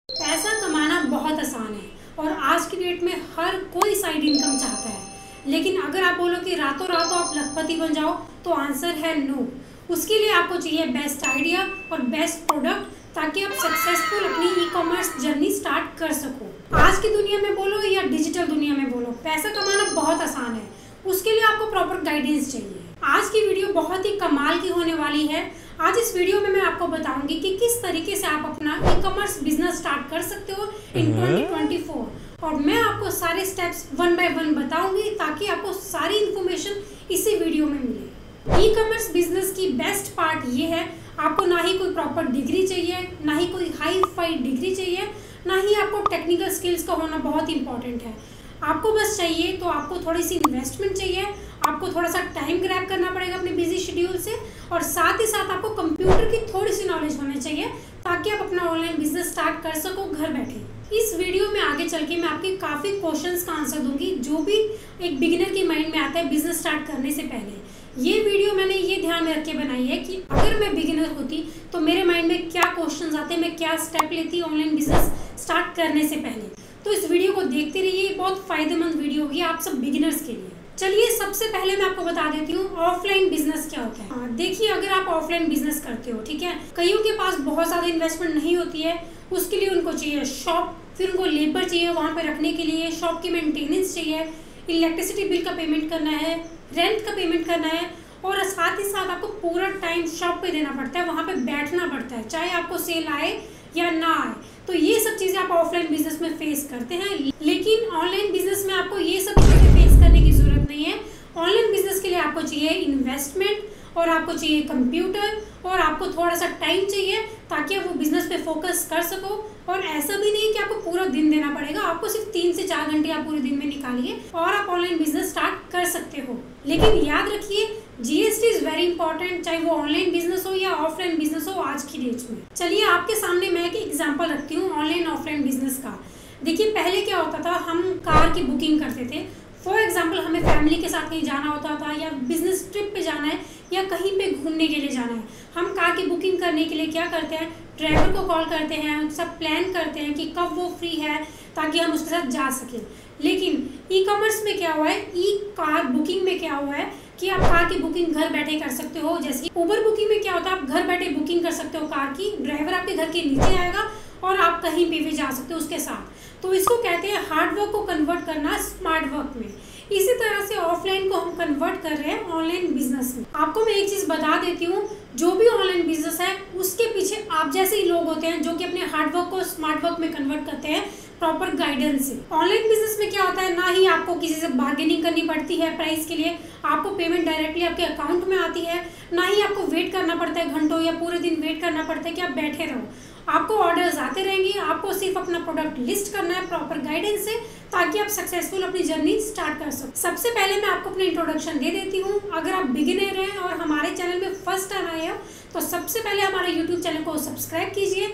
पैसा कमाना बहुत आसान है और आज की डेट में हर कोई साइड इनकम चाहता है। लेकिन अगर आप बोलो कि रातों रात आप लखपति बन जाओ तो आंसर है नो। उसके लिए आपको चाहिए बेस्ट आइडिया और बेस्ट प्रोडक्ट ताकि आप सक्सेसफुल अपनी ई कॉमर्स जर्नी स्टार्ट कर सको। आज की दुनिया में बोलो या डिजिटल दुनिया में बोलो, पैसा कमाना बहुत आसान है। उसके लिए आपको प्रॉपर गाइडेंस चाहिए। आज की वीडियो बहुत ही कमाल की होने वाली है। आज इस वीडियो में मैं आपको बताऊंगी कि किस तरीके से आप अपना ई कॉमर्स बिजनेस स्टार्ट कर सकते हो इन 2024 और मैं आपको सारे स्टेप्स वन बाय वन बताऊंगी ताकि आपको सारी इन्फॉर्मेशन इसी वीडियो में मिले। ई कॉमर्स बिजनेस की बेस्ट पार्ट ये है, आपको ना ही कोई प्रॉपर डिग्री चाहिए, ना ही कोई हाई फाई डिग्री चाहिए, ना ही आपको टेक्निकल स्किल्स का होना बहुत इंपॉर्टेंट है। आपको बस चाहिए तो आपको थोड़ी सी इन्वेस्टमेंट चाहिए, आपको थोड़ा सा टाइम ग्रैब करना पड़ेगा अपने बिजी शेड्यूल से और साथ ही साथ आपको कंप्यूटर की थोड़ी सी नॉलेज होनी चाहिए ताकि आप अपना ऑनलाइन बिजनेस स्टार्ट कर सको घर बैठे। इस वीडियो में आगे चल के मैं आपके काफ़ी क्वेश्चंस का आंसर दूंगी जो भी एक बिगिनर के माइंड में आता है बिजनेस स्टार्ट करने से पहले। ये वीडियो मैंने ये ध्यान में रख के बनाई है कि अगर मैं बिगिनर होती तो मेरे माइंड में क्या क्वेश्चंस आते, मैं क्या स्टेप लेती ऑनलाइन बिजनेस स्टार्ट करने से पहले। तो इस वीडियो को देखते रहिए, बहुत फायदेमंद वीडियो होगी आप सब बिगिनर्स के लिए। चलिए सबसे पहले मैं आपको बता देती हूँ ऑफलाइन बिजनेस क्या होता है। देखिए, अगर आप ऑफलाइन बिजनेस करते हो, ठीक है, कईयों के पास बहुत ज़्यादा इन्वेस्टमेंट नहीं होती है, उसके लिए उनको चाहिए शॉप, फिर उनको लेबर चाहिए वहाँ पे रखने के लिए, शॉप की मेंटेनेंस चाहिए, इलेक्ट्रिसिटी बिल का पेमेंट करना है, रेंट का पेमेंट करना है और साथ ही साथ आपको पूरा टाइम शॉप पे देना पड़ता है, वहाँ पे बैठना पड़ता है, चाहे आपको सेल आए या ना आए। तो ये सब चीज़ें आप ऑफलाइन बिजनेस में फेस करते हैं, लेकिन ऑनलाइन बिजनेस में आपको ये सब चीज़ें फेस करने की ज़रूरत नहीं है। ऑनलाइन बिजनेस के लिए आपको चाहिए इन्वेस्टमेंट और आपको चाहिए कंप्यूटर और आपको थोड़ा सा टाइम चाहिए ताकि आप वो बिजनेस पे फोकस कर सको। और ऐसा भी नहीं कि आपको पूरा दिन देना पड़ेगा, आपको सिर्फ 3 से 4 घंटे आप पूरे दिन में निकालिए और आप ऑनलाइन बिजनेस स्टार्ट कर सकते हो। लेकिन याद रखिए, जीएसटी इज वेरी इंपॉर्टेंट, चाहे वो ऑनलाइन बिजनेस हो या ऑफलाइन बिजनेस हो आज की डेट में। चलिए आपके सामने मैं एक एग्जांपल रखती हूँ ऑनलाइन ऑफलाइन बिजनेस का। देखिए, पहले क्या होता था, हम कार की बुकिंग करते थे। फॉर एग्जाम्पल, हमें फैमिली के साथ कहीं जाना होता था या बिजनेस ट्रिप पे जाना है या कहीं पे घूमने के लिए जाना है, हम कार की बुकिंग करने के लिए क्या करते हैं, ड्राइवर को कॉल करते हैं, सब प्लान करते हैं कि कब वो फ्री है ताकि हम उसके साथ जा सकें। लेकिन ई कॉमर्स में क्या हुआ है, ई कार बुकिंग में क्या हुआ है कि आप कार की बुकिंग घर बैठे कर सकते हो। जैसे उबर बुकिंग में क्या होता है, आप घर बैठे बुकिंग कर सकते हो कार की, ड्राइवर आपके घर के नीचे आएगा और आप कहीं पे भी जा सकते हो उसके साथ। तो इसको कहते हैं हार्ड वर्क को कन्वर्ट करना स्मार्ट वर्क में। इसी तरह से ऑफलाइन को हम कन्वर्ट कर रहे हैं ऑनलाइन बिजनेस में। आपको मैं एक चीज़ बता देती हूँ, जो भी ऑनलाइन बिजनेस है उसके पीछे आप जैसे ही लोग होते हैं जो कि अपने हार्ड वर्क को स्मार्ट वर्क में कन्वर्ट करते हैं प्रॉपर गाइडेंस से। ऑनलाइन बिजनेस में क्या होता है, ना ही आपको किसी से बार्गेनिंग करनी पड़ती है प्राइस के लिए, आपको पेमेंट डायरेक्टली आपके अकाउंट में आती है, ना ही आपको वेट करना पड़ता है घंटों या पूरे दिन वेट करना पड़ता है कि आप बैठे रहो। आपको ऑर्डर्स आते रहेंगे, आपको सिर्फ अपना प्रोडक्ट लिस्ट करना है प्रॉपर गाइडेंस से ताकि आप सक्सेसफुल अपनी जर्नी स्टार्ट कर सको। सबसे पहले मैं आपको अपना इंट्रोडक्शन दे देती हूँ। अगर आप बिगिनर हैं और हमारे चैनल में फर्स्ट टाइम आए हो तो सबसे पहले हमारे यूट्यूब चैनल को सब्सक्राइब कीजिए।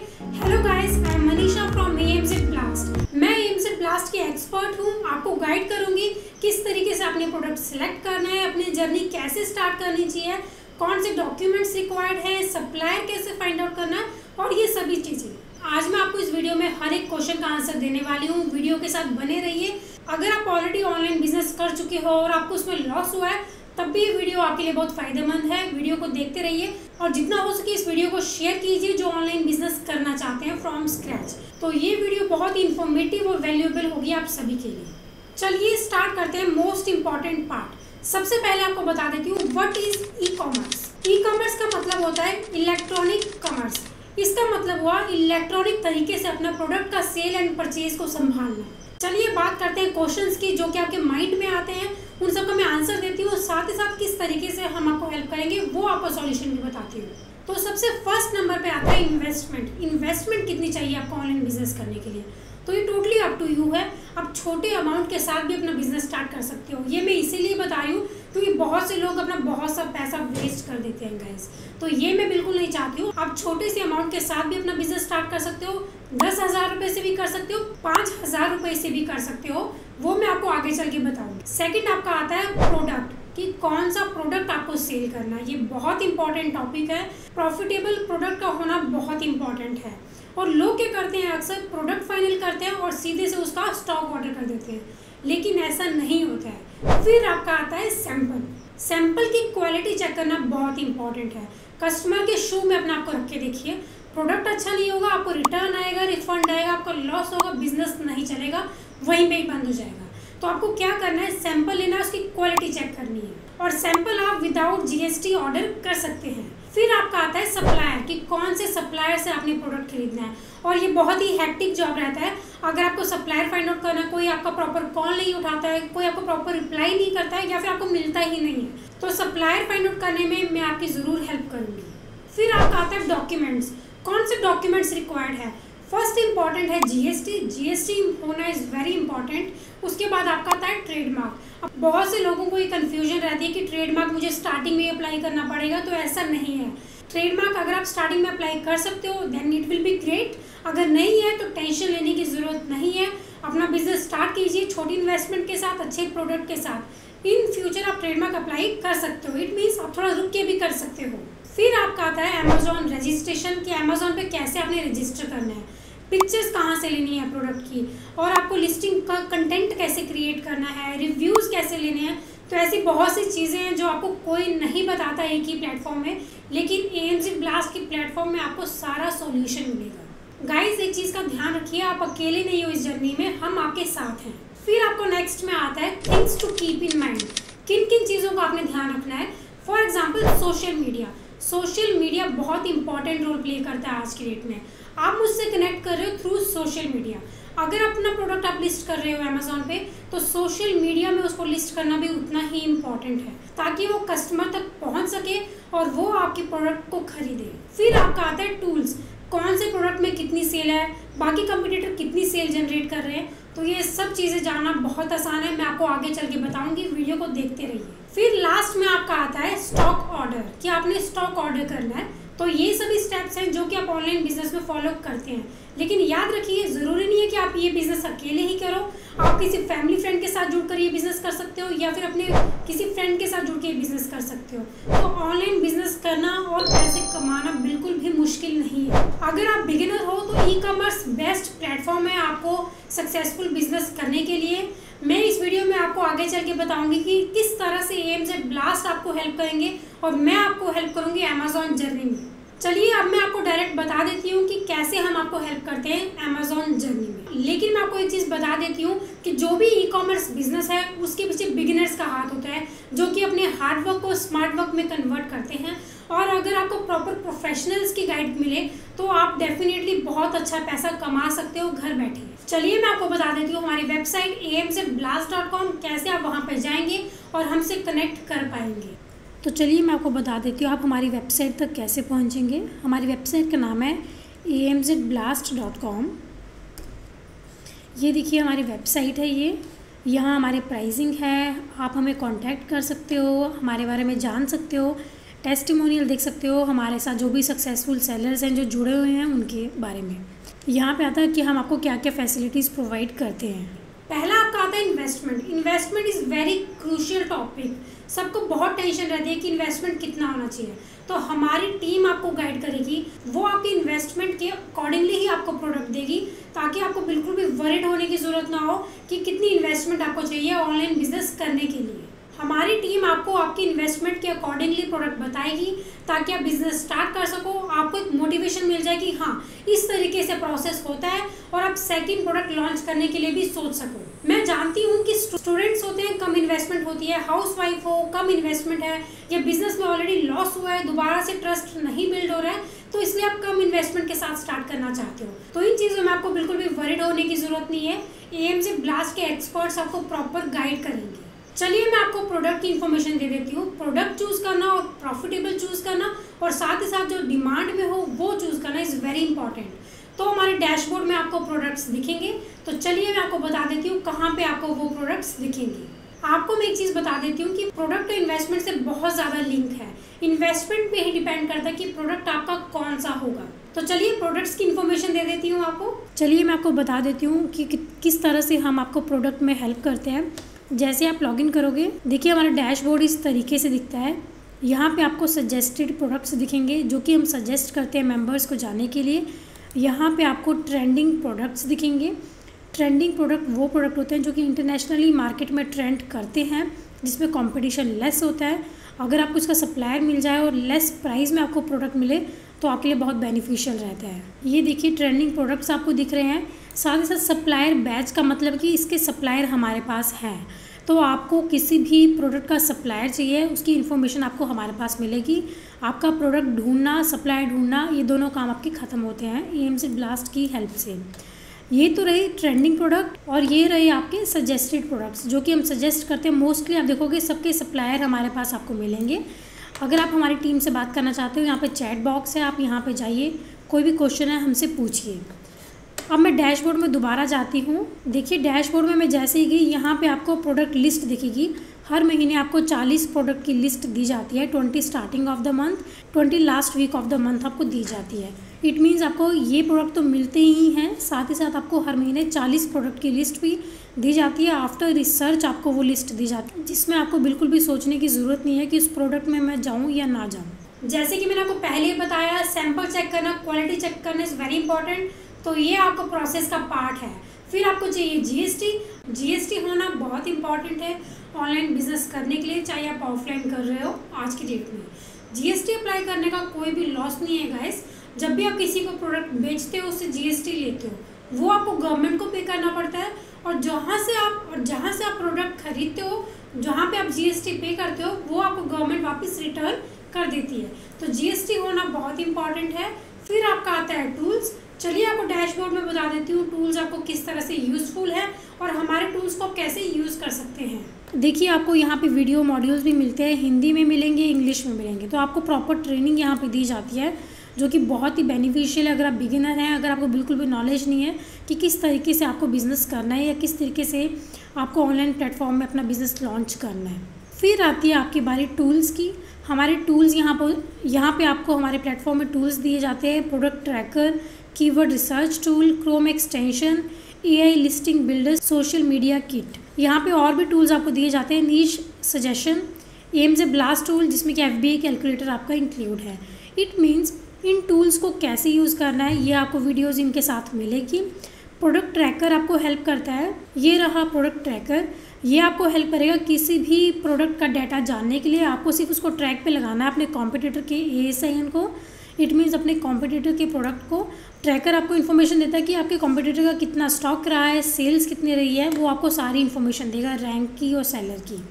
Hello guys, I am Manisha from AMZ blast. मैं एएमजेड ब्लास्ट की एक्सपर्ट हूँ, आपको गाइड करूँगी किस तरीके से अपने प्रोडक्ट सिलेक्ट करना है, अपनी जर्नी कैसे स्टार्ट करनी चाहिए, कौन से डॉक्यूमेंट्स रिक्वायर्ड है, सप्लायर कैसे फाइंड आउट करना है और ये सभी चीज़ें। आज मैं आपको इस वीडियो में हर एक क्वेश्चन का आंसर देने वाली हूँ, वीडियो के साथ बने रहिए। अगर आप ऑलरेडी ऑनलाइन बिजनेस कर चुके हो और आपको उसमें लॉस हुआ है तब भी ये वीडियो आपके लिए बहुत फायदेमंद है। वीडियो को देखते रहिए और जितना हो सके इस वीडियो को शेयर कीजिए जो ऑनलाइन बिजनेस करना चाहते हैं फ्रॉम स्क्रैच। तो ये वीडियो बहुत ही इन्फॉर्मेटिव और वैल्यूएबल होगी आप सभी के लिए। चलिए स्टार्ट करते हैं मोस्ट इम्पॉर्टेंट पार्ट। सबसे पहले आपको बता देती हूँ what is e commerce. E commerce का मतलब होता है इलेक्ट्रॉनिक कॉमर्स। इसका मतलब हुआ इलेक्ट्रॉनिक तरीके से अपना प्रोडक्ट का सेल एंड परचेज को संभालना। चलिए बात करते हैं क्वेश्चंस की जो कि आपके माइंड में आते हैं, उन सबका मैं आंसर देती हूँ, साथ ही साथ किस तरीके से हम आपको हेल्प करेंगे वो आपको सॉल्यूशन भी बताती हूँ। तो सबसे फर्स्ट नंबर पे आता है इन्वेस्टमेंट। इन्वेस्टमेंट कितनी चाहिए आपको ऑनलाइन बिजनेस करने के लिए, तो ये टोटली अप टू यू है। आप छोटे अमाउंट के साथ भी अपना बिजनेस स्टार्ट कर सकते हो। ये मैं इसीलिए बता रही हूँ क्योंकि बहुत से लोग अपना बहुत सा पैसा वेस्ट कर देते हैं गाइस, तो ये मैं बिल्कुल नहीं चाहती हूँ। आप छोटे से अमाउंट के साथ भी अपना बिजनेस स्टार्ट कर सकते हो, 10,000 रुपये से भी कर सकते हो, 5,000 रुपये से भी कर सकते हो, वो मैं आपको आगे चल के बताऊँगी। सेकेंड आपका आता है प्रोडक्ट, कि कौन सा प्रोडक्ट आपको सेल करना है। ये बहुत इंपॉर्टेंट टॉपिक है। प्रॉफिटेबल प्रोडक्ट का होना बहुत इंपॉर्टेंट है। और लोग क्या करते हैं, अक्सर प्रोडक्ट फाइनल करते हैं और सीधे से उसका स्टॉक ऑर्डर कर देते हैं, लेकिन ऐसा नहीं होता है। फिर आपका आता है सैंपल की क्वालिटी चेक करना बहुत इंपॉर्टेंट है। कस्टमर के शू में अपने आप को रख के देखिए, प्रोडक्ट अच्छा नहीं होगा, आपको रिटर्न आएगा, रिफंड आएगा, आपका लॉस होगा, बिजनेस नहीं चलेगा, वहीं पे ही बंद हो जाएगा। तो आपको क्या करना है, सैंपल लेना है, उसकी क्वालिटी चेक करनी है, और सैंपल आप विदाउट जीएसटी ऑर्डर कर सकते हैं। फिर आपका आता है सप्लायर, कि कौन से सप्लायर से आपने प्रोडक्ट खरीदना है, और ये बहुत ही हैक्टिक जॉब रहता है। अगर आपको सप्लायर फाइंड आउट करना है, कोई आपका प्रॉपर कॉल नहीं उठाता है, कोई आपको प्रॉपर रिप्लाई नहीं करता है, या फिर आपको मिलता ही नहीं है, तो सप्लायर फाइंड आउट करने में मैं आपकी ज़रूर हेल्प करूँगी। फिर आपका आता है डॉक्यूमेंट्स, कौन से डॉक्यूमेंट्स रिक्वायर्ड है। फर्स्ट इंपॉर्टेंट है जीएसटी होना इज़ वेरी इंपॉर्टेंट। उसके बाद आपका आता है ट्रेडमार्क। अब बहुत से लोगों को ये कन्फ्यूजन रहती है कि ट्रेडमार्क मुझे स्टार्टिंग में अप्लाई करना पड़ेगा, तो ऐसा नहीं है। ट्रेडमार्क अगर आप स्टार्टिंग में अप्लाई कर सकते हो then it will be great, अगर नहीं है तो टेंशन लेने की ज़रूरत नहीं है। अपना बिजनेस स्टार्ट कीजिए छोटी इन्वेस्टमेंट के साथ, अच्छे प्रोडक्ट के साथ। इन फ्यूचर आप ट्रेडमार्क अप्लाई कर सकते हो, इट मीन्स आप थोड़ा रुक के भी कर सकते हो। फिर आपका आता है अमेजोन रजिस्ट्रेशन, कि अमेजोन पे कैसे आपने रजिस्टर करना है, पिक्चर्स कहाँ से लेनी है प्रोडक्ट की, और आपको लिस्टिंग का कंटेंट कैसे क्रिएट करना है, रिव्यूज़ कैसे लेने हैं। तो ऐसी बहुत सी चीज़ें हैं जो आपको कोई नहीं बताता एक ही प्लेटफॉर्म में, लेकिन AMZ ब्लास्ट की प्लेटफॉर्म में आपको सारा सॉल्यूशन मिलेगा। गाइस, एक चीज़ का ध्यान रखिए, आप अकेले नहीं हो इस जर्नी में, हम आपके साथ हैं। फिर आपको नेक्स्ट में आता है things to keep in mind, किन किन चीज़ों का आपने ध्यान रखना है। फॉर एग्जाम्पल सोशल मीडिया बहुत इंपॉर्टेंट रोल प्ले करता है आज की डेट में। आप मुझसे कनेक्ट कर रहे हो थ्रू सोशल मीडिया। अगर अपना प्रोडक्ट आप लिस्ट कर रहे हो अमेजोन पे, तो सोशल मीडिया में उसको लिस्ट करना भी उतना ही इम्पॉर्टेंट है, ताकि वो कस्टमर तक पहुंच सके और वो आपके प्रोडक्ट को खरीदे। फिर आपका आता है टूल्स, कौन से प्रोडक्ट में कितनी सेल है, बाकी कंपटीटर कितनी सेल जनरेट कर रहे हैं। तो ये सब चीज़ें जानना बहुत आसान है, मैं आपको आगे चल के बताऊँगी, वीडियो को देखते रहिए। फिर लास्ट में आपका आता है स्टॉक ऑर्डर, कि आपने स्टॉक ऑर्डर करना है। तो ये सभी स्टेप्स हैं जो कि आप ऑनलाइन बिजनेस में फॉलो करते हैं, लेकिन याद रखिए ज़रूरी नहीं है कि आप ये बिज़नेस अकेले ही करो। आप किसी फैमिली फ्रेंड के साथ जुड़कर ये बिज़नेस कर सकते हो, या फिर अपने किसी फ्रेंड के साथ जुड़ के ये बिज़नेस कर सकते हो। तो ऑनलाइन बिजनेस करना और पैसे कमाना बिल्कुल भी मुश्किल नहीं है। अगर आप बिगिनर हो तो ई-कॉमर्स बेस्ट प्लेटफॉर्म है आपको सक्सेसफुल बिजनेस करने के लिए। मैं इस वीडियो में आपको आगे चल के बताऊंगी कि किस तरह से AMZ ब्लास्ट आपको हेल्प करेंगे, और मैं आपको हेल्प करूंगी अमेजोन जर्नी में। चलिए अब मैं आपको डायरेक्ट बता देती हूँ कि कैसे हम आपको हेल्प करते हैं अमेजोन जर्नी में। लेकिन मैं आपको एक चीज़ बता देती हूँ कि जो भी ई-कॉमर्स बिजनेस है उसके पीछे बिगिनर्स का हाथ होता है, जो कि अपने हार्ड वर्क को स्मार्ट वर्क में कन्वर्ट करते हैं। और अगर आपको प्रॉपर प्रोफेशनल्स की गाइड मिले तो आप डेफिनेटली बहुत अच्छा पैसा कमा सकते हो घर बैठे। चलिए मैं आपको बता देती हूँ हमारी वेबसाइट amzblast.com, कैसे आप वहाँ पर जाएंगे और हमसे कनेक्ट कर पाएंगे। तो चलिए मैं आपको बता देती हूँ आप हमारी वेबसाइट तक कैसे पहुँचेंगे। हमारी वेबसाइट का नाम है amzblast.com। ये देखिए हमारी वेबसाइट है, यहाँ हमारे प्राइसिंग है, आप हमें कांटेक्ट कर सकते हो, हमारे बारे में जान सकते हो, टेस्टिमोनियल देख सकते हो, हमारे साथ जो भी सक्सेसफुल सेलर्स हैं जो जुड़े हुए हैं उनके बारे में। यहाँ पे आता है कि हम आपको क्या क्या फैसिलिटीज़ प्रोवाइड करते हैं। पहला आपका आता है investment is very crucial topic. सबको बहुत टेंशन रहती है कि इन्वेस्टमेंट कितना होना चाहिए, तो हमारी टीम आपको गाइड करेगी, वो आपकी इन्वेस्टमेंट के अकॉर्डिंगली ही आपको प्रोडक्ट देगी, ताकि आपको बिल्कुल भी वरीड होने की ज़रूरत ना हो कि कितनी इन्वेस्टमेंट आपको चाहिए ऑनलाइन बिजनेस करने के लिए। हमारी टीम आपको आपकी इन्वेस्टमेंट के अकॉर्डिंगली प्रोडक्ट बताएगी, ताकि आप बिजनेस स्टार्ट कर सको, आपको एक मोटिवेशन मिल जाए कि हाँ इस तरीके से प्रोसेस होता है, और आप सेकंड प्रोडक्ट लॉन्च करने के लिए भी सोच सको। मैं जानती हूँ कि स्टूडेंट्स होते हैं, कम इन्वेस्टमेंट होती है, हाउसवाइफ हो, कम इन्वेस्टमेंट है, या बिजनेस में ऑलरेडी लॉस हुआ है, दोबारा से ट्रस्ट नहीं बिल्ड हो रहा है, तो इसलिए आप कम इन्वेस्टमेंट के साथ स्टार्ट करना चाहते हो। तो इन चीज़ों में आपको बिल्कुल भी वरीड होने की ज़रूरत नहीं है, AMZ ब्लास्ट के एक्सपर्ट्स आपको प्रॉपर गाइड करेंगे। चलिए मैं आपको प्रोडक्ट की इन्फॉर्मेशन दे देती हूँ। प्रोडक्ट चूज़ करना और प्रॉफिटेबल चूज़ करना, और साथ ही साथ जो डिमांड में हो वो चूज़ करना इज़ वेरी इंपॉर्टेंट। तो हमारे डैशबोर्ड में आपको प्रोडक्ट्स दिखेंगे। तो चलिए मैं आपको बता देती हूँ कहाँ पे आपको वो प्रोडक्ट्स दिखेंगे। आपको मैं एक चीज़ बता देती हूँ कि प्रोडक्ट का इन्वेस्टमेंट से बहुत ज़्यादा लिंक है। इन्वेस्टमेंट पे ही डिपेंड करता है कि प्रोडक्ट आपका कौन सा होगा। तो चलिए प्रोडक्ट्स की इन्फॉर्मेशन दे देती हूँ आपको। चलिए मैं आपको बता देती हूँ कि किस तरह से हम आपको प्रोडक्ट में हेल्प करते हैं। जैसे आप लॉगिन करोगे, देखिए हमारा डैशबोर्ड इस तरीके से दिखता है। यहाँ पे आपको सजेस्टेड प्रोडक्ट्स दिखेंगे जो कि हम सजेस्ट करते हैं मेंबर्स को जाने के लिए। यहाँ पे आपको ट्रेंडिंग प्रोडक्ट्स दिखेंगे। ट्रेंडिंग प्रोडक्ट वो प्रोडक्ट होते हैं जो कि इंटरनेशनली मार्केट में ट्रेंड करते हैं, जिसमें कंपटीशन लेस होता है। अगर आपको इसका सप्लायर मिल जाए और लेस प्राइस में आपको प्रोडक्ट मिले तो आपके लिए बहुत बेनिफिशियल रहता है। ये देखिए ट्रेंडिंग प्रोडक्ट्स आपको दिख रहे हैं। साथ ही साथ सप्लायर बैच का मतलब कि इसके सप्लायर हमारे पास हैं। तो आपको किसी भी प्रोडक्ट का सप्लायर चाहिए, उसकी इन्फॉर्मेशन आपको हमारे पास मिलेगी। आपका प्रोडक्ट ढूंढना, सप्लायर ढूंढना, ये दोनों काम आपके ख़त्म होते हैं AMZ ब्लास्ट की हेल्प से। ये तो रही ट्रेंडिंग प्रोडक्ट और ये रहे आपके सजेस्टेड प्रोडक्ट्स जो कि हम सजेस्ट करते हैं। मोस्टली आप देखोगे सबके सप्लायर हमारे पास आपको मिलेंगे। अगर आप हमारी टीम से बात करना चाहते हो, यहाँ पे चैट बॉक्स है, आप यहाँ पे जाइए, कोई भी क्वेश्चन है हमसे पूछिए। अब मैं डैशबोर्ड में दोबारा जाती हूँ। देखिए डैशबोर्ड में मैं जैसे ही गई, यहाँ पे आपको प्रोडक्ट लिस्ट दिखेगी। हर महीने आपको 40 प्रोडक्ट की लिस्ट दी जाती है। 20 starting of the month, 20 last week of the month आपको दी जाती है। इट मीन्स आपको ये प्रोडक्ट तो मिलते ही हैं, साथ ही साथ आपको हर महीने 40 प्रोडक्ट की लिस्ट भी दी जाती है। आफ्टर रिसर्च आपको वो लिस्ट दी जाती है, जिसमें आपको बिल्कुल भी सोचने की ज़रूरत नहीं है कि उस प्रोडक्ट में मैं जाऊँ या ना जाऊँ। जैसे कि मैंने आपको पहले ही बताया, सैंपल चेक करना, क्वालिटी चेक करना इज़ वेरी इंपॉर्टेंट। तो ये आपको प्रोसेस का पार्ट है। फिर आपको चाहिए GST होना बहुत इंपॉर्टेंट है ऑनलाइन बिजनेस करने के लिए, चाहे आप ऑफलाइन कर रहे हो। आज की डेट में GST अप्लाई करने का कोई भी लॉस नहीं है गाइस। जब भी आप किसी को प्रोडक्ट बेचते हो, उससे GST लेते हो, वो आपको गवर्नमेंट को पे करना पड़ता है। और जहाँ से आप प्रोडक्ट खरीदते हो, जहाँ पे आप GST पे करते हो, वो आपको गवर्नमेंट वापस रिटर्न कर देती है। तो GST होना बहुत इंपॉर्टेंट है। फिर आपका आता है टूल्स। चलिए आपको डैशबोर्ड में बता देती हूँ टूल्स आपको किस तरह से यूज़फुल है और हमारे टूल्स को कैसे यूज़ कर सकते हैं। देखिए आपको यहाँ पे वीडियो मॉड्यूल्स भी मिलते हैं, हिंदी में मिलेंगे, इंग्लिश में मिलेंगे। तो आपको प्रॉपर ट्रेनिंग यहाँ पे दी जाती है जो कि बहुत ही बेनिफिशियल है। अगर आप बिगिनर हैं, अगर आपको बिल्कुल भी नॉलेज नहीं है कि किस तरीके से आपको बिज़नेस करना है या किस तरीके से आपको ऑनलाइन प्लेटफॉर्म में अपना बिज़नेस लॉन्च करना है। फिर आती है आपकी बारी टूल्स की। हमारे टूल्स यहाँ पे आपको हमारे प्लेटफॉर्म में टूल्स दिए जाते हैं। Product tracker, keyword research tool, Chrome extension, AI listing builder, social media kit. यहाँ पे और भी टूल्स आपको दिए जाते हैं। नीश सजेशन, AMZ ब्लास्ट टूल, जिसमें कि FBA कैलकुलेटर आपका इंक्लूड है। इट मीन्स इन टूल्स को कैसे यूज़ करना है ये आपको वीडियोज़ इनके साथ मिलेगी। प्रोडक्ट ट्रैकर आपको हेल्प करता है। ये रहा प्रोडक्ट ट्रैकर। ये आपको हेल्प करेगा किसी भी प्रोडक्ट का डाटा जानने के लिए। आपको सिर्फ उसको ट्रैक पे लगाना है अपने कॉम्पिटिटर के ASIN को। इट मीन्स अपने कॉम्पिटिटर के प्रोडक्ट को। ट्रैकर आपको इन्फॉर्मेशन देता है कि आपके कॉम्पिटिटर का कितना स्टॉक रहा है, सेल्स कितनी रही है, वो आपको सारी इन्फॉर्मेशन देगा, रैंक की और सेलर की।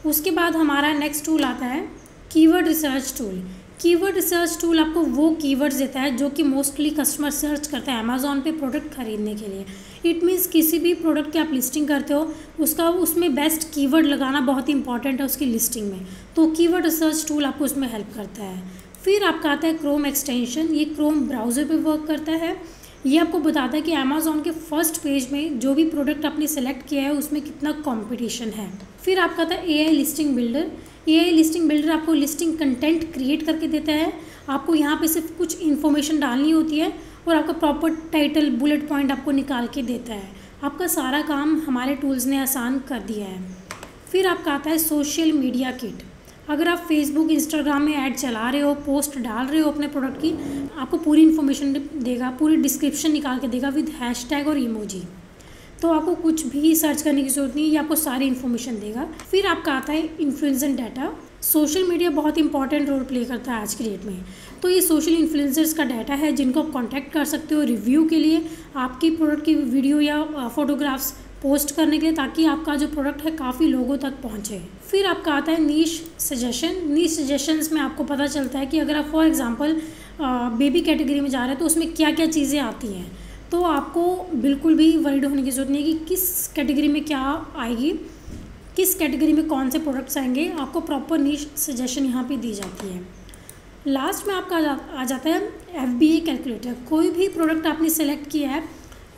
उसके बाद हमारा नेक्स्ट टूल आता है keyword research tool. Keyword research tool आपको वो कीवर्ड्स देता है जो कि मोस्टली कस्टमर सर्च करते हैं अमेज़ॉन पे प्रोडक्ट खरीदने के लिए। इट मीन्स किसी भी प्रोडक्ट की आप लिस्टिंग करते हो, उसमें बेस्ट कीवर्ड लगाना बहुत इंपॉर्टेंट है उसकी लिस्टिंग में। तो कीवर्ड रिसर्च टूल आपको उसमें हेल्प करता है। फिर आपका आता है क्रोम एक्सटेंशन। ये क्रोम ब्राउज़र पे वर्क करता है। ये आपको बताता है कि अमेज़ॉन के फर्स्ट पेज में जो भी प्रोडक्ट आपने सेलेक्ट किया है उसमें कितना कंपटीशन है। फिर आपका आता है AI listing builder. AI listing builder आपको लिस्टिंग कंटेंट क्रिएट करके देता है। आपको यहाँ पे सिर्फ कुछ इन्फॉर्मेशन डालनी होती है और आपका प्रॉपर टाइटल, बुलेट पॉइंट आपको निकाल के देता है। आपका सारा काम हमारे टूल्स ने आसान कर दिया है। फिर आपका आता है सोशल मीडिया किट। अगर आप फेसबुक, इंस्टाग्राम में ऐड चला रहे हो, पोस्ट डाल रहे हो अपने प्रोडक्ट की, आपको पूरी इन्फॉर्मेशन देगा, पूरी डिस्क्रिप्शन निकाल के देगा विद हैशटैग और इमोजी। तो आपको कुछ भी सर्च करने की ज़रूरत नहीं है, ये आपको सारी इन्फॉर्मेशन देगा। फिर आपका आता है इन्फ्लुएंसर डाटा। सोशल मीडिया बहुत इंपॉर्टेंट रोल प्ले करता है आज की डेट में। तो ये सोशल इन्फ्लुएंसर्स का डाटा है जिनको आप कॉन्टैक्ट कर सकते हो रिव्यू के लिए, आपकी प्रोडक्ट की वीडियो या फोटोग्राफ्स पोस्ट करने के लिए, ताकि आपका जो प्रोडक्ट है काफ़ी लोगों तक पहुंचे। फिर आपका आता है नीश सजेशन। नीश सजेशंस में आपको पता चलता है कि अगर आप फॉर एग्जांपल बेबी कैटेगरी में जा रहे हैं तो उसमें क्या क्या चीज़ें आती हैं। तो आपको बिल्कुल भी वरीड होने की ज़रूरत नहीं है कि किस कैटेगरी में क्या आएगी, किस कैटेगरी में कौन से प्रोडक्ट्स आएंगे। आपको प्रॉपर नीश सजेशन यहाँ पे दी जाती है। लास्ट में आपका आ जाता है FBA कैलकुलेटर। कोई भी प्रोडक्ट आपने सेलेक्ट किया है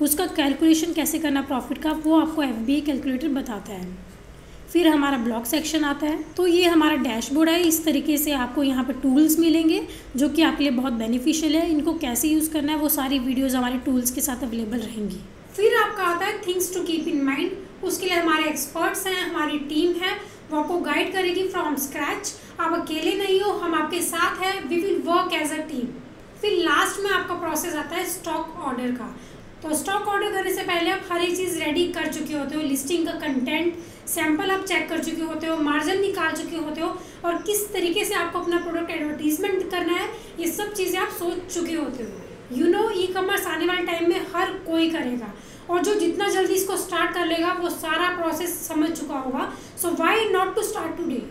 उसका कैलकुलेशन कैसे करना प्रॉफिट का, वो आपको FBA कैलकुलेटर बताता है। फिर हमारा ब्लॉग सेक्शन आता है। तो ये हमारा डैशबोर्ड है। इस तरीके से आपको यहाँ पे टूल्स मिलेंगे जो कि आपके लिए बहुत बेनिफिशियल है। इनको कैसे यूज़ करना है वो सारी वीडियोज़ हमारे टूल्स के साथ अवेलेबल रहेंगी। फिर आपका आता है things to keep in mind. उसके लिए हमारे एक्सपर्ट्स हैं, हमारी टीम है, वो आपको गाइड करेगी फ्रॉम स्क्रैच। आप अकेले नहीं हो, हम आपके साथ हैं। We will work as a team. फिर लास्ट में आपका प्रोसेस आता है स्टॉक ऑर्डर का। तो स्टॉक ऑर्डर करने से पहले आप हर एक चीज़ रेडी कर चुके होते हो, लिस्टिंग का कंटेंट, सैंपल आप चेक कर चुके होते हो, मार्जिन निकाल चुके होते हो, और किस तरीके से आपको अपना प्रोडक्ट एडवर्टीजमेंट करना है, ये सब चीज़ें आप सोच चुके होते हो। ई कॉमर्स आने वाले टाइम में हर कोई करेगा, और जो जितना जल्दी इसको स्टार्ट कर लेगा वो सारा प्रोसेस समझ चुका होगा। So why not to start today.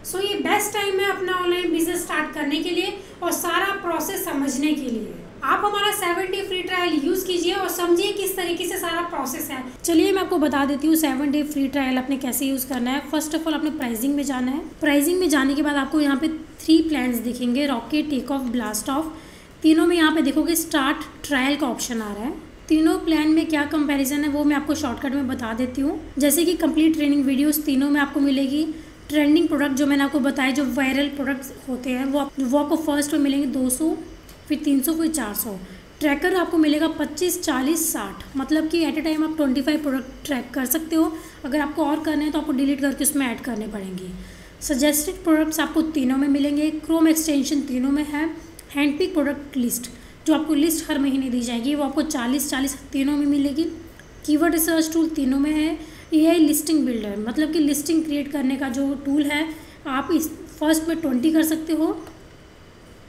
So ये बेस्ट टाइम है अपना ऑनलाइन बिजनेस स्टार्ट करने के लिए और सारा प्रोसेस समझने के लिए। आप हमारा 7 डे फ्री ट्रायल यूज़ कीजिए और समझिए किस तरीके से सारा प्रोसेस है। चलिए मैं आपको बता देती हूँ 7 डे फ्री ट्रायल आपने कैसे यूज़ करना है। फर्स्ट ऑफ ऑल आपने प्राइसिंग में जाना है। प्राइसिंग में जाने के बाद आपको यहाँ पे 3 प्लान्स दिखेंगे, rocket, take off, blast off. तीनों में यहाँ पे देखोगे स्टार्ट ट्रायल का ऑप्शन आ रहा है। तीनों प्लान में क्या कंपैरिजन है वो मैं आपको शॉर्टकट में बता देती हूँ। जैसे कि कंप्लीट ट्रेनिंग वीडियोस तीनों में आपको मिलेगी। ट्रेंडिंग प्रोडक्ट जो मैंने आपको बताया, जो वायरल प्रोडक्ट्स होते हैं वो आपको फर्स्ट में मिलेंगे 200, फिर 300, फिर 400। ट्रैकर आपको मिलेगा 25, 40, 60, मतलब कि एट ए टाइम आप 25 प्रोडक्ट ट्रैक कर सकते हो। अगर आपको और करना है तो आपको डिलीट करके उसमें ऐड करने पड़ेंगे। सजेस्टेड प्रोडक्ट्स आपको तीनों में मिलेंगे। क्रोम एक्सटेंशन तीनों में है। हैंडपिक प्रोडक्ट लिस्ट जो आपको लिस्ट हर महीने दी जाएगी वो आपको 40 तीनों में मिलेगी। कीवर्ड रिसर्च टूल तीनों में है। AI लिस्टिंग बिल्डर मतलब कि लिस्टिंग क्रिएट करने का जो टूल है, आप इस फर्स्ट में 20 कर सकते हो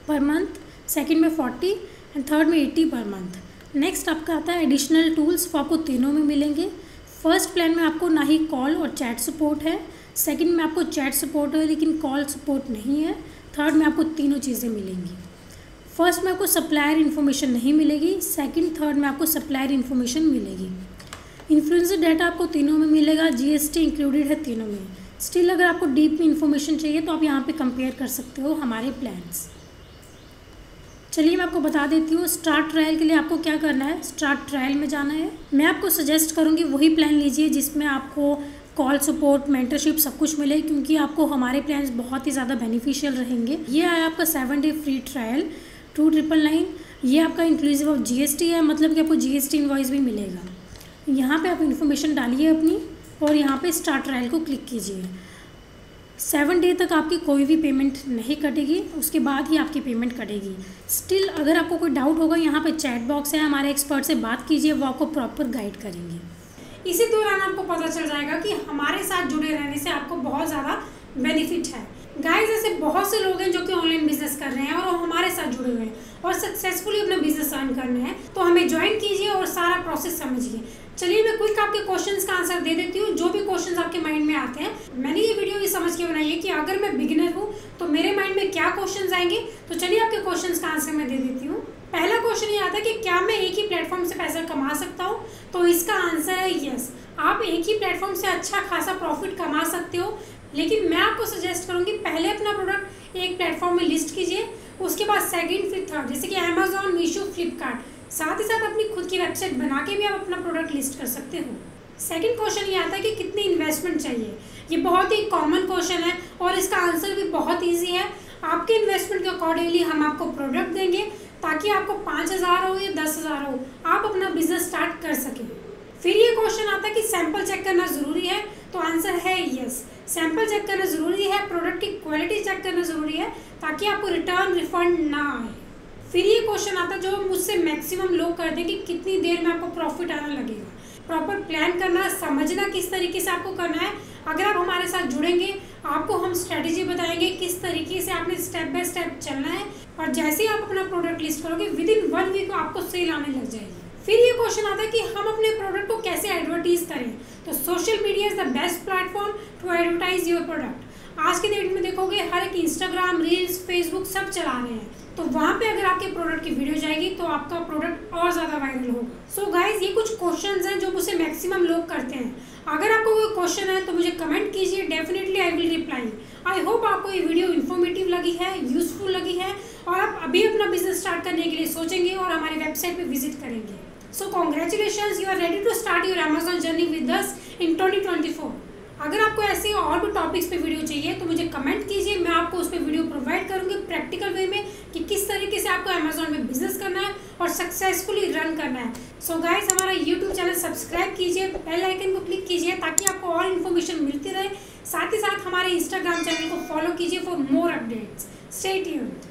पर मंथ, सेकंड में 40 एंड थर्ड में 80 पर मंथ। नेक्स्ट आपका आता है एडिशनल टूल्स, वो आपको तीनों में मिलेंगे। फर्स्ट प्लान में आपको ना ही कॉल और चैट सपोर्ट है, सेकंड में आपको चैट सपोर्ट है लेकिन कॉल सपोर्ट नहीं है, थर्ड में आपको तीनों चीज़ें मिलेंगी। फर्स्ट में आपको सप्लायर इन्फॉर्मेशन नहीं मिलेगी, सेकंड थर्ड में आपको सप्लायर इन्फॉर्मेशन मिलेगी। इन्फ्लुएंसर डाटा आपको तीनों में मिलेगा, GST इंक्लूडेड है तीनों में। स्टिल अगर आपको डीप में इन्फॉर्मेशन चाहिए तो आप यहाँ पे कंपेयर कर सकते हो हमारे प्लान्स। चलिए मैं आपको बता देती हूँ स्टार्ट ट्रायल के लिए आपको क्या करना है। स्टार्ट ट्रायल में जाना है। मैं आपको सजेस्ट करूँगी वही प्लान लीजिए जिसमें आपको कॉल सपोर्ट, मेंटरशिप सब कुछ मिले, क्योंकि आपको हमारे प्लान्स बहुत ही ज़्यादा बेनिफिशियल रहेंगे। ये आया आपका 7 डे फ्री ट्रायल 2999। ये आपका इंक्लूसिव ऑफ GST है, मतलब कि आपको GST इनवॉइस भी मिलेगा। यहाँ पे आप इन्फॉर्मेशन डालिए अपनी और यहाँ पे स्टार्ट ट्रायल को क्लिक कीजिए। 7 डे तक आपकी कोई भी पेमेंट नहीं कटेगी, उसके बाद ही आपकी पेमेंट कटेगी। स्टिल अगर आपको कोई डाउट होगा, यहाँ पे चैट बॉक्स है, हमारे एक्सपर्ट से बात कीजिए, वो आपको प्रॉपर गाइड करेंगे। इसी दौरान आपको पता चल जाएगा कि हमारे साथ जुड़े रहने से आपको बहुत ज़्यादा बेनिफिट है। गाइस, ऐसे बहुत से लोग हैं जो कि ऑनलाइन बिजनेस कर रहे हैं और वो हमारे साथ जुड़े हुए हैं और सक्सेसफुली अपना बिजनेस रन करना है, तो हमें ज्वाइन कीजिए और सारा प्रोसेस समझिए। चलिए मैं क्विक आपके क्वेश्चंस का आंसर दे देती हूँ, जो भी क्वेश्चंस आपके माइंड में आते हैं। मैंने ये वीडियो ये समझ के बनाई है कि अगर मैं बिगिनर हूँ तो मेरे माइंड में क्या क्वेश्चंस आएंगे। तो चलिए आपके क्वेश्चंस का आंसर मैं दे देती हूँ। पहला क्वेश्चन ये आता है कि क्या मैं एक ही प्लेटफॉर्म से पैसा कमा सकता हूँ। तो इसका आंसर है यस, आप एक ही प्लेटफॉर्म से अच्छा खासा प्रॉफिट कमा सकते हो। लेकिन मैं आपको सजेस्ट करूँगी पहले अपना प्रोडक्ट एक प्लेटफॉर्म में लिस्ट कीजिए, उसके बाद सेकंड, फिर थर्ड, जैसे कि अमेजोन, मीशो, फ्लिपकार्ट। साथ ही साथ अपनी खुद की वेबसाइट बना के भी आप अपना प्रोडक्ट लिस्ट कर सकते हो। सेकंड क्वेश्चन ये आता है कि कितनी इन्वेस्टमेंट चाहिए। ये बहुत ही कॉमन क्वेश्चन है और इसका आंसर भी बहुत ईजी है। आपके इन्वेस्टमेंट के अकॉर्डिंगली हम आपको प्रोडक्ट देंगे ताकि आपको 5000 हो या 10,000 हो, आप अपना बिजनेस स्टार्ट कर सकें। फिर ये क्वेश्चन आता है कि सैंपल चेक करना ज़रूरी है। तो आंसर है यस, सैंपल चेक करना ज़रूरी है, प्रोडक्ट की क्वालिटी चेक करना ज़रूरी है ताकि आपको रिटर्न रिफंड ना आए। फिर ये क्वेश्चन आता है जो मुझसे मैक्सिमम लोग करते हैं कि कितनी देर में आपको प्रॉफिट आना लगेगा। प्रॉपर प्लान करना, समझना किस तरीके से आपको करना है। अगर आप हमारे साथ जुड़ेंगे, आपको हम स्ट्रेटेजी बताएंगे किस तरीके से आपने स्टेप बाय स्टेप चलना है, और जैसे ही आप अपना प्रोडक्ट लिस्ट करोगे विदिन 1 वीक आपको सेल आने लग जाएगी। फिर ये क्वेश्चन आता है कि हम अपने प्रोडक्ट को कैसे एडवर्टाइज करें। तो social media is the best platform to advertise your product. आज के डेट में देखोगे हर एक इंस्टाग्राम, रील्स, फेसबुक सब चला रहे हैं, तो वहाँ पे अगर आपके प्रोडक्ट की वीडियो जाएगी तो आपका प्रोडक्ट और ज़्यादा वायरल होगा। सो गाइज, ये कुछ क्वेश्चंस हैं जो मुझसे मैक्सिमम लोग करते हैं। अगर आपको कोई क्वेश्चन है तो मुझे कमेंट कीजिए, definitely I will reply. I hope आपको ये वीडियो इन्फॉर्मेटिव लगी है, यूजफुल लगी है और आप अभी अपना बिजनेस स्टार्ट करने के लिए सोचेंगे और हमारी वेबसाइट पर विजिट करेंगे। So congratulations, you are ready to start your Amazon journey with us in 2024. अगर आपको ऐसे और भी टॉपिक्स पे वीडियो चाहिए तो मुझे कमेंट कीजिए, मैं आपको उस पर वीडियो प्रोवाइड करूँगी प्रैक्टिकल वे में कि किस तरीके से आपको अमेजोन में बिजनेस करना है और सक्सेसफुली रन करना है। सो गाइस, हमारा यूट्यूब चैनल सब्सक्राइब कीजिए, बेल आइकन को क्लिक कीजिए ताकि आपको और इन्फॉर्मेशन मिलती रहे। साथ ही साथ हमारे इंस्टाग्राम चैनल को फॉलो कीजिए for more updates. Stay tuned.